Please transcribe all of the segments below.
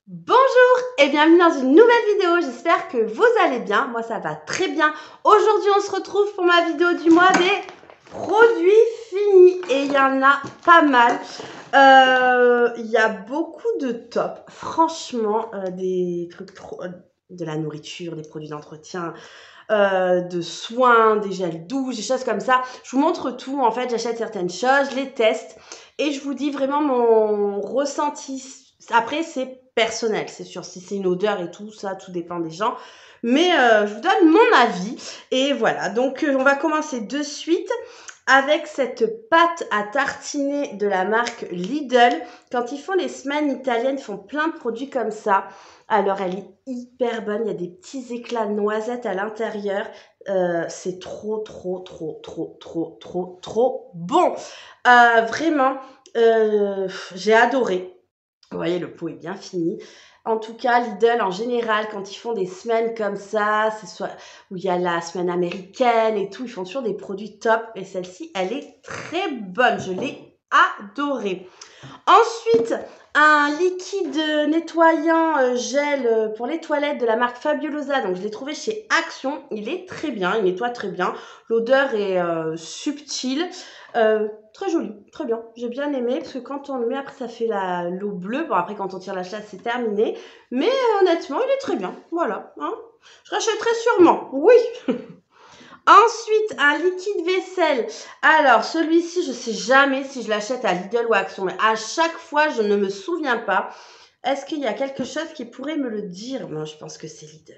Bonjour et bienvenue dans une nouvelle vidéo, j'espère que vous allez bien, moi ça va très bien. Aujourd'hui on se retrouve pour ma vidéo du mois des produits finis et il y en a pas mal. Il y a beaucoup de top, franchement, des trucs trop, de la nourriture, des produits d'entretien, de soins, des gels douches, des choses comme ça. Je vous montre tout, en fait j'achète certaines choses, je les teste et je vous dis vraiment mon ressenti. Après c'est personnel, c'est sûr, si c'est une odeur et tout, ça tout dépend des gens. Mais je vous donne mon avis et voilà, donc on va commencer de suite avec cette pâte à tartiner de la marque Lidl. Quand ils font les semaines italiennes, ils font plein de produits comme ça. Alors, elle est hyper bonne. Il y a des petits éclats de noisettes à l'intérieur. C'est trop, trop, trop, trop, trop, trop, trop bon. Vraiment, j'ai adoré. Vous voyez, le pot est bien fini. En tout cas, Lidl, en général, quand ils font des semaines comme ça, c'est soit où il y a la semaine américaine et tout, ils font toujours des produits top. Et celle-ci, elle est très bonne. Je l'ai adorée. Ensuite, un liquide nettoyant gel pour les toilettes de la marque Fabulosa. Donc, je l'ai trouvé chez Action. Il est très bien, il nettoie très bien. L'odeur est subtile. Très joli, très bien. J'ai bien aimé parce que quand on le met, après, ça fait l'eau bleue. Bon, après, quand on tire la chasse, c'est terminé. Mais honnêtement, il est très bien. Voilà. Hein. Je rachèterai sûrement. Oui. Ensuite, un liquide vaisselle. Alors, celui-ci, je ne sais jamais si je l'achète à Lidl ou à Action, mais à chaque fois, je ne me souviens pas. Est-ce qu'il y a quelque chose qui pourrait me le dire? Moi, je pense que c'est Lidl.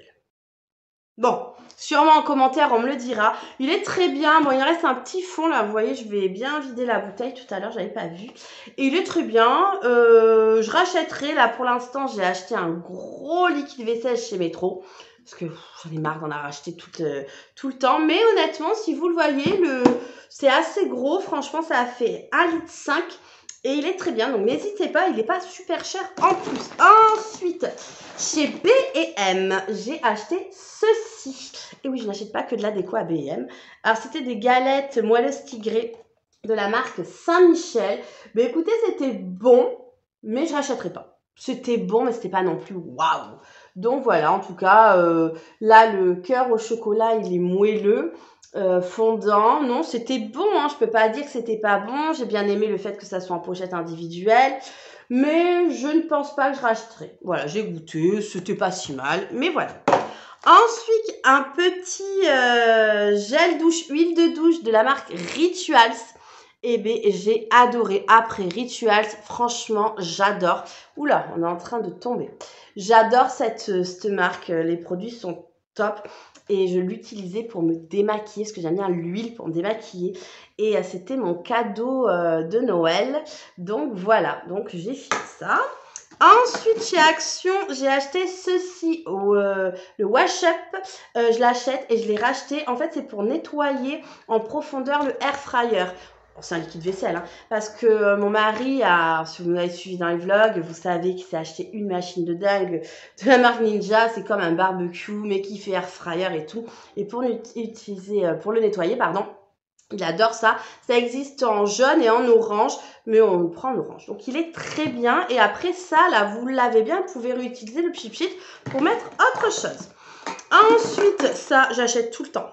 Bon, sûrement en commentaire, on me le dira. Il est très bien. Bon, il reste un petit fond, là. Vous voyez, je vais bien vider la bouteille tout à l'heure. Je n'avais pas vu. Et il est très bien. Je rachèterai. Là, pour l'instant, j'ai acheté un gros liquide vaisselle chez Métro. Parce que j'en ai marre d'en racheter tout le temps. Mais honnêtement, si vous le voyez, c'est assez gros. Franchement, ça a fait 1,5 litre. Et il est très bien. Donc, n'hésitez pas. Il n'est pas super cher en plus. Ensuite, chez B&M, j'ai acheté ceci. Et oui, je n'achète pas que de la déco à B&M. Alors, c'était des galettes moelleuses tigrées de la marque Saint-Michel. Mais écoutez, c'était bon, mais je ne rachèterai pas. C'était bon, mais c'était pas non plus waouh. Donc voilà, en tout cas, là, le cœur au chocolat, il est moelleux. Fondant, non, c'était bon, hein, je peux pas dire que c'était pas bon. J'ai bien aimé le fait que ça soit en pochette individuelle, mais je ne pense pas que je rachèterai. Voilà, j'ai goûté, c'était pas si mal, mais voilà. Ensuite, un petit gel douche, huile de douche de la marque Rituals. Eh bien, j'ai adoré. Après Rituals, franchement, j'adore. Oula, on est en train de tomber. J'adore cette marque. Les produits sont top. Et je l'utilisais pour me démaquiller, parce que j'aime bien l'huile pour me démaquiller. Et c'était mon cadeau de Noël. Donc voilà, donc j'ai fait ça. Ensuite, chez Action, j'ai acheté ceci, le Wash Up. Je l'achète et je l'ai racheté. En fait, c'est pour nettoyer en profondeur le air fryer. Bon, c'est un liquide vaisselle, hein, parce que mon mari si vous m'avez suivi dans les vlogs, vous savez qu'il s'est acheté une machine de dingue de la marque Ninja. C'est comme un barbecue, mais qui fait air fryer et tout. Et pour le nettoyer, pardon, il adore ça. Ça existe en jaune et en orange, mais on le prend en orange. Donc, il est très bien. Et après ça, là, vous l'avez bien, vous pouvez réutiliser le pchit pour mettre autre chose. Ensuite, ça, j'achète tout le temps.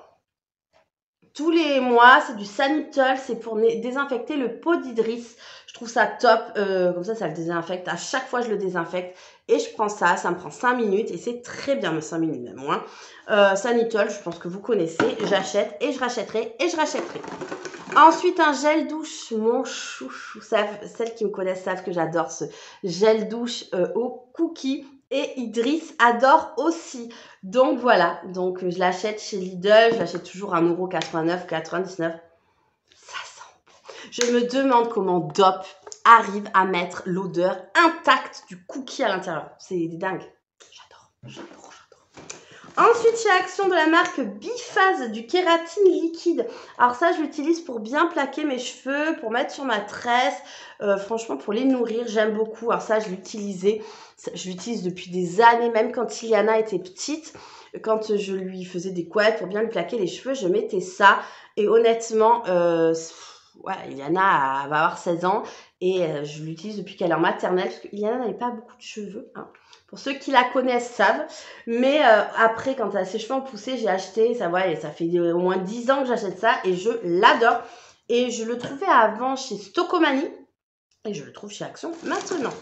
Tous les mois, c'est du Sanitol, c'est pour désinfecter le pot d'Idriss. Je trouve ça top, comme ça le désinfecte. À chaque fois, je le désinfecte et je prends ça me prend 5 minutes et c'est très bien, mais 5 minutes même moins. Sanitol, je pense que vous connaissez, j'achète et je rachèterai et je rachèterai. Ensuite, un gel douche, mon chouchou. Celles qui me connaissent savent que j'adore ce gel douche au cookie. Et Idriss adore aussi. Donc voilà, donc je l'achète chez Lidl, je l'achète toujours à 1,89 €, 99. Ça sent bon. Je me demande comment Dop arrive à mettre l'odeur intacte du cookie à l'intérieur. C'est dingue. J'adore. Ensuite, chez Action de la marque Biphase, du kératine liquide. Alors ça, je l'utilise pour bien plaquer mes cheveux, pour mettre sur ma tresse. Franchement, pour les nourrir, j'aime beaucoup. Alors ça, je l'utilise depuis des années, même quand Iliana était petite. Quand je lui faisais des couettes pour bien lui plaquer les cheveux, je mettais ça. Et honnêtement, ouais, Iliana va avoir 16 ans et je l'utilise depuis qu'elle est en maternelle parce qu'Iliana n'avait pas beaucoup de cheveux. Hein. Pour ceux qui la connaissent savent. Mais après, quand elle a ses cheveux ont poussé, j'ai acheté, ça, ouais, ça fait au moins 10 ans que j'achète ça et je l'adore. Et je le trouvais avant chez Stocomanie et je le trouve chez Action maintenant.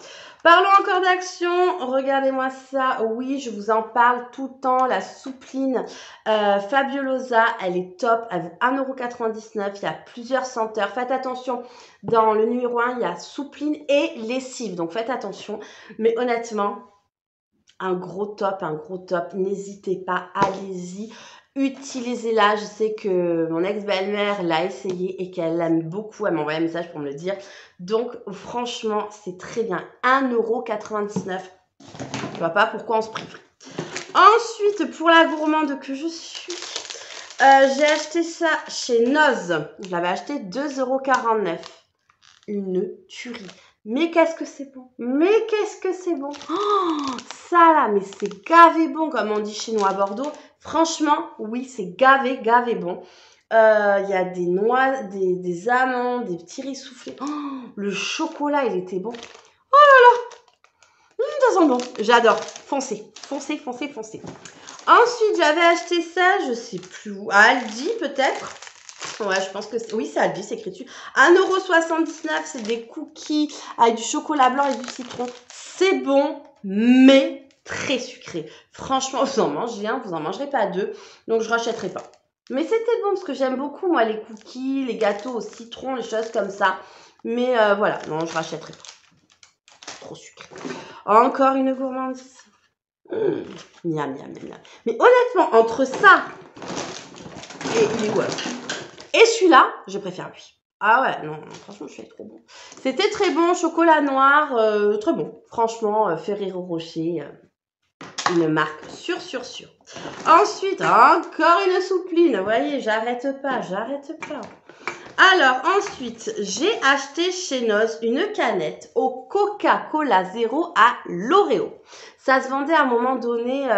Parlons encore d'Action, regardez-moi ça, oui, je vous en parle tout le temps, la soupline Fabulosa, elle est top, elle vaut 1,99 €, il y a plusieurs senteurs, faites attention, dans le numéro 1, il y a soupline et lessive, donc faites attention, mais honnêtement, un gros top, n'hésitez pas, allez-y. Utilisez-la, je sais que mon ex-belle-mère l'a essayé et qu'elle l'aime beaucoup, elle m'a envoyé un message pour me le dire. Donc franchement, c'est très bien, 1,99 €. Je vois pas pourquoi on se priverait. Ensuite, pour la gourmande que je suis, j'ai acheté ça chez Noz. Je l'avais acheté 2,49 €. Une tuerie. Mais qu'est-ce que c'est bon. Mais qu'est-ce que c'est bon. Oh, ça là, mais c'est gavé bon, comme on dit chez nous à Bordeaux. Franchement, oui, c'est gavé, gavé bon. Il y a des noix, des amandes, des petits riz soufflés. Oh, le chocolat, il était bon. Oh là là, ça sent bon. J'adore. Foncez, foncez, foncez, foncez. Ensuite, j'avais acheté ça, je sais plus où, à Aldi peut-être. Ouais, je pense que oui, c'est Aldi, c'est écrit dessus. 1,79 €, c'est des cookies avec du chocolat blanc et du citron. C'est bon, mais très sucré. Franchement, vous en mangez un, vous en mangerez pas deux. Donc, je rachèterai pas. Mais c'était bon parce que j'aime beaucoup, moi, les cookies, les gâteaux au citron, les choses comme ça. Mais voilà, non, je rachèterai pas. Trop sucré. Encore une gourmandise. Miam, miam, miam, miam. Mais honnêtement, entre ça et il est où et celui-là, je préfère lui. Ah ouais, non, franchement, je suis trop bon. C'était très bon, chocolat noir, très bon. Franchement, Ferrero Rocher, une marque sûre. Ensuite, encore une soupline. Vous voyez, j'arrête pas. Alors, ensuite, j'ai acheté chez Noz une canette au Coca-Cola Zéro à l'Oreo. Ça se vendait à un moment donné,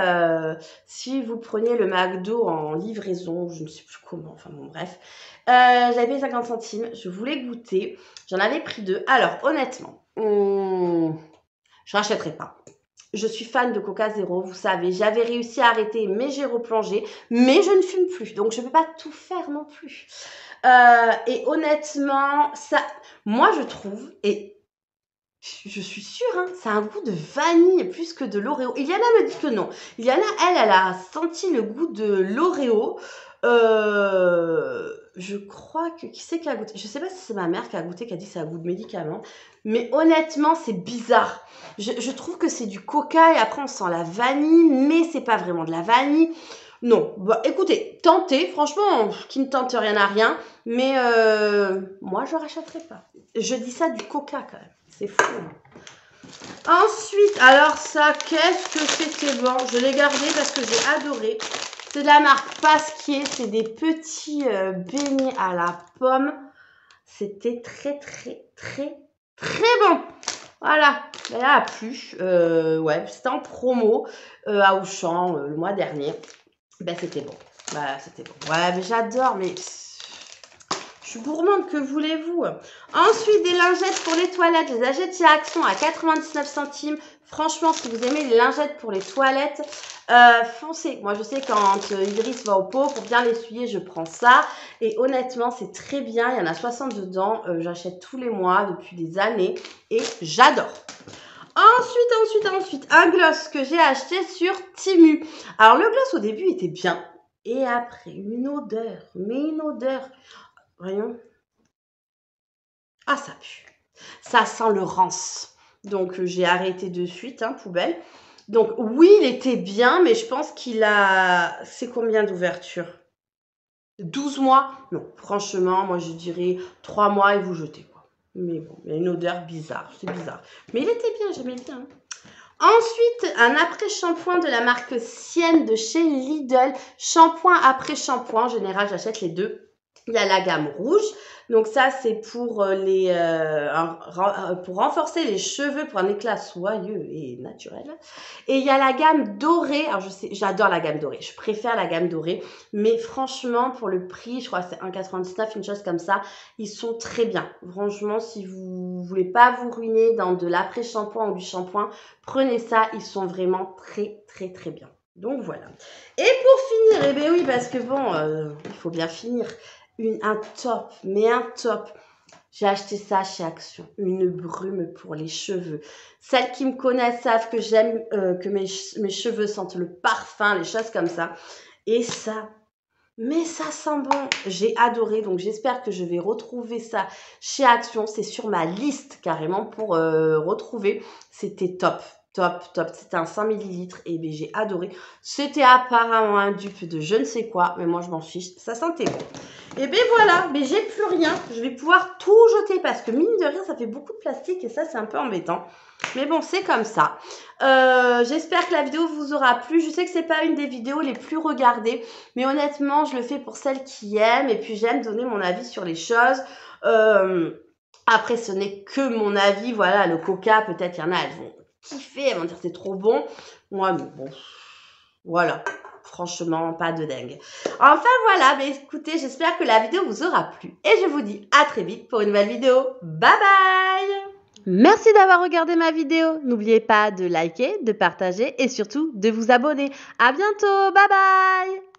si vous preniez le McDo en livraison, je ne sais plus comment, enfin bon, bref. J'avais payé 50 centimes, je voulais goûter, j'en avais pris 2. Alors, honnêtement, je rachèterai pas. Je suis fan de Coca Zéro, vous savez, j'avais réussi à arrêter, mais j'ai replongé, mais je ne fume plus, donc je ne peux pas tout faire non plus. Et honnêtement, ça, moi je trouve, et je suis sûre, hein, ça a un goût de vanille plus que de l'Oreo. Iliana me dit que non. Iliana, elle a senti le goût de l'Oreo. Je crois que, qui c'est qui a goûté? Je sais pas si c'est ma mère qui a goûté, qui a dit que ça a goût de médicament. Mais honnêtement, c'est bizarre. Je trouve que c'est du coca et après on sent la vanille, mais c'est pas vraiment de la vanille. Non, bah, écoutez, tentez, franchement, qui ne tente rien à rien, mais moi je rachèterai pas. Je dis ça du coca quand même, c'est fou. Ensuite, alors ça, qu'est-ce que c'était bon, je l'ai gardé parce que j'ai adoré. C'est de la marque Pasquier, c'est des petits beignets à la pomme. C'était très bon. Voilà, elle a plu. Ouais, c'était en promo à Auchan le mois dernier. Ben, c'était bon. Ouais, mais j'adore, mais je suis gourmande, que voulez-vous? Ensuite, des lingettes pour les toilettes. Je les achète chez Action à 99 centimes. Franchement, si vous aimez les lingettes pour les toilettes, foncez. Moi, je sais quand Idriss va au pot, pour bien l'essuyer, je prends ça. Et honnêtement, c'est très bien. Il y en a 60 dedans. J'achète tous les mois depuis des années et j'adore. Ensuite, un gloss que j'ai acheté sur Temu. Alors, le gloss au début était bien. Et après, une odeur. Voyons. Ah, ça pue. Ça sent le rance. Donc, j'ai arrêté de suite, hein, poubelle. Donc, oui, il était bien, mais je pense qu'il a... C'est combien d'ouverture? 12 mois? Non, franchement, moi, je dirais 3 mois et vous jetez, quoi. Mais bon, il y a une odeur bizarre, c'est bizarre. Mais il était bien, j'aimais bien. Ensuite, un après-shampoing de la marque Sienne de chez Lidl. Shampoing après shampoing, en général, j'achète les deux. Il y a la gamme rouge, Donc ça, c'est pour pour renforcer les cheveux, pour un éclat soyeux et naturel. Et il y a la gamme dorée. Alors je sais, j'adore la gamme dorée. Je préfère la gamme dorée. Mais franchement, pour le prix, je crois que c'est 1,99, une chose comme ça. Ils sont très bien. Franchement, si vous voulez pas vous ruiner dans de l'après-shampoing ou du shampoing, prenez ça. Ils sont vraiment très, très, très bien. Donc voilà. Et pour finir, eh bien oui, parce que bon, il faut bien finir. Un top, mais un top. J'ai acheté ça chez Action, une brume pour les cheveux. Celles qui me connaissent savent que j'aime que mes cheveux sentent le parfum, les choses comme ça. Et ça, mais ça sent bon. J'ai adoré, donc j'espère que je vais retrouver ça chez Action. C'est sur ma liste carrément pour retrouver. C'était top. Top, top. C'était un 100 millilitres et ben, j'ai adoré. C'était apparemment un dupe de je ne sais quoi, mais moi je m'en fiche. Ça sentait bon. Et ben voilà, mais j'ai plus rien. Je vais pouvoir tout jeter parce que mine de rien, ça fait beaucoup de plastique et ça, c'est un peu embêtant. Mais bon, c'est comme ça. J'espère que la vidéo vous aura plu. Je sais que c'est pas une des vidéos les plus regardées, mais honnêtement, je le fais pour celles qui aiment et puis j'aime donner mon avis sur les choses. Après, ce n'est que mon avis. Voilà, le coca, peut-être il y en a, elles vont kiffer, elles vont dire c'est trop bon. Moi, mais bon, voilà. Franchement, pas de dingue. Enfin voilà, mais écoutez, j'espère que la vidéo vous aura plu. Et je vous dis à très vite pour une nouvelle vidéo. Bye bye! Merci d'avoir regardé ma vidéo. N'oubliez pas de liker, de partager et surtout de vous abonner. À bientôt, bye bye!